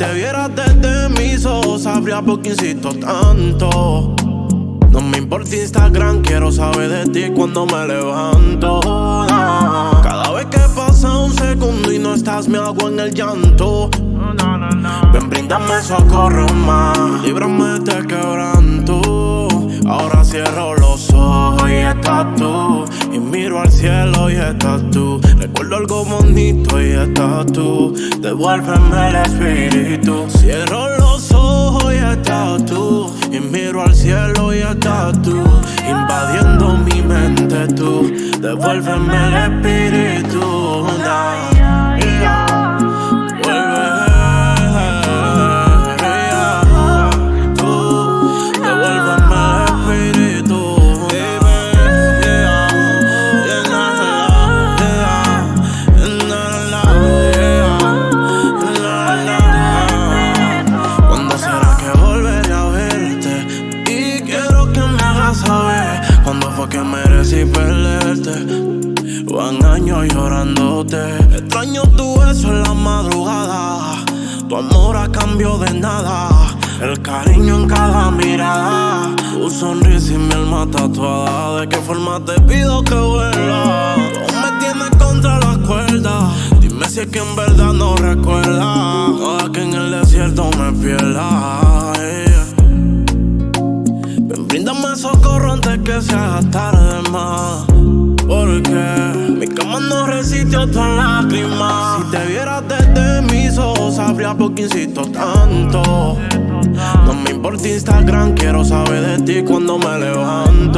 te vieras desde mis ojos, sabría por qué insisto tanto. No me importa Instagram, quiero saber de ti cuando me levanto. Cada vez que pasa un segundo y no estás, me hago en el llanto. Ven, bríndame socorro más, líbrame de este quebranto. Ahora cierro los ojos y estás tú, y miro al cielo y estás tú. Recuerdo algo bonito y estás tú, devuélveme el espíritu. Cierro los ojos y estás tú, y miro al cielo y estás tú, invadiendo mi mente tú, devuélveme el espíritu. Cuando fue que merecí perderte, van años llorándote. Extraño tu beso en la madrugada, tu amor a cambio de nada, el cariño en cada mirada, tu sonrisa y mi alma tatuada. ¿De qué forma te pido que vuelva? Tú me tienes contra las cuerdas, dime si es que en verdad no recuerdas. No, que en el desierto me pierda. Bríndame socorro antes que se haga tarde más, porque mi cama no resistió tus lágrimas. Si te vieras desde mis ojos, sabría por qué insisto tanto. No me importa Instagram, quiero saber de ti cuando me levanto.